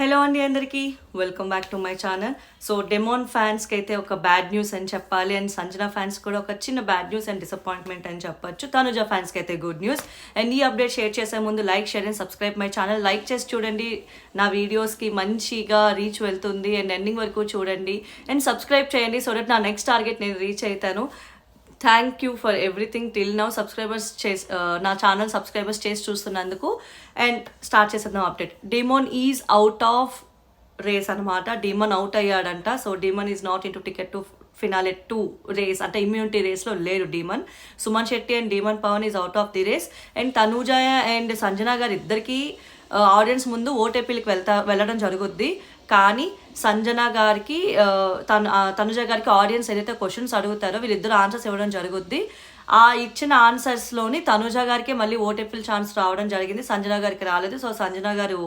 Hello అండి అందరికీ welcome back to my channel. So demon ఫ్యాన్స్కి అయితే ఒక బ్యాడ్ న్యూస్ అని చెప్పాలి, అండ్ సంజన ఫ్యాన్స్ కూడా ఒక చిన్న బ్యాడ్ న్యూస్ అండ్ డిసప్పాయింట్మెంట్ అని చెప్పొచ్చు. తనుజ ఫ్యాన్స్కి అయితే గుడ్ న్యూస్. అండ్ ఈ అప్డేట్ షేర్ చేసే ముందు like, share and subscribe my channel. Like చేసి చూడండి, నా వీడియోస్కి మంచిగా రీచ్ వెళ్తుంది. అండ్ ఎండింగ్ వరకు చూడండి అండ్ సబ్స్క్రైబ్ చేయండి, సో దట్ నా నెక్స్ట్ టార్గెట్ నేను రీచ్ అవుతాను. Thank you for everything till now. Subscribers చేసి నా ఛానల్ సబ్స్క్రైబర్స్ చేసి చూస్తున్నందుకు. అండ్ స్టార్ట్ చేసేద్దాం update. Demon is out of race అనమాట. డీమన్ అవుట్ అయ్యాడంట. So Demon is not in to ticket to finale 2 race, అంటే ఇమ్యూనిటీ రేస్లో లేడు Demon. Suman Shetty and Demon Pawan is out of the race. And Tanuja and Sanjana గారు ఇద్దరికి audience ముందు ఓటీపీలకు వెళ్ళడం జరుగుద్ది. కానీ సంజన గారికి తనుజ గారికి ఆడియన్స్ ఏదైతే క్వశ్చన్స్ అడుగుతారో వీళ్ళిద్దరు ఆన్సర్స్ ఇవ్వడం జరుగుద్ది. ఆ ఇచ్చిన ఆన్సర్స్లోని తనుజ గారికి మళ్ళీ ఓటీపీల ఛాన్స్ రావడం జరిగింది, సంజన గారికి రాలేదు. సో సంజన గారు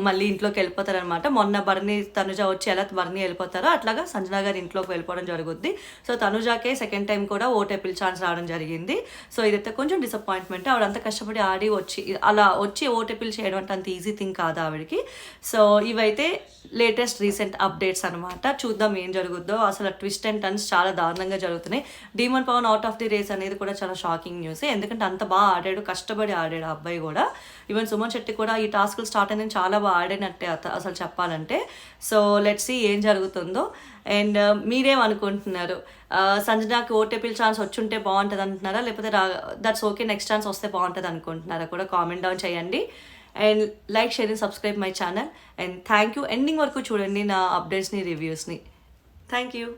మళ్ళీ ఇంట్లోకి వెళ్ళిపోతారనమాట. మొన్న బర్ని తనుజ వచ్చి ఎలా బర్ని వెళ్ళిపోతారో అట్లాగా సంజన గారి ఇంట్లోకి వెళ్ళిపోవడం జరుగుద్ది. సో తనుజాకే సెకండ్ టైం కూడా ఓటీపీల ఛాన్స్ రావడం జరిగింది. సో ఇదైతే కొంచెం డిసప్పాయింట్మెంట్. ఆవిడ అంత కష్టపడి ఆడి అలా వచ్చి ఓటీపీలు చేయడం అంటే అంత ఈజీ థింగ్ కాదు ఆవిడకి. సో ఇవైతే లేటెస్ట్ రీసెంట్ అప్డేట్స్ అనమాట. చూద్దాం ఏం జరుగుద్దో. అసలు ట్విస్ట్ అండ్ టర్న్స్ చాలా దారుణంగా జరుగుతున్నాయి. డీమన్ Pawan out of the race అనేది కూడా చాలా షాకింగ్ న్యూస్. ఎందుకంటే అంత బాగా ఆడాడు, కష్టపడి ఆడాడు ఆ అబ్బాయి కూడా. ఈవెన్ సుమన్ శెట్టి కూడా ఈ టాస్క్ స్టార్ట్ అయిందని చాలా బాగా ఆడినట్టే అసలు చెప్పాలంటే. సో లెట్స్ సీ ఏం జరుగుతుందో. అండ్ మీరేమనుకుంటున్నారు? సంజనాకి ఓటీపీల ఛాన్స్ వచ్చుంటే బాగుంటుంది అంటున్నారా, లేకపోతే దట్స్ ఓకే నెక్స్ట్ ఛాన్స్ వస్తే బాగుంటుంది అనుకుంటున్నారా కూడా కామెంట్ డౌన్ చేయండి. And like, share and subscribe my channel. And thank you. Ending వరకు చూడండి నా అప్డేట్స్ని, రివ్యూస్ని. Thank you.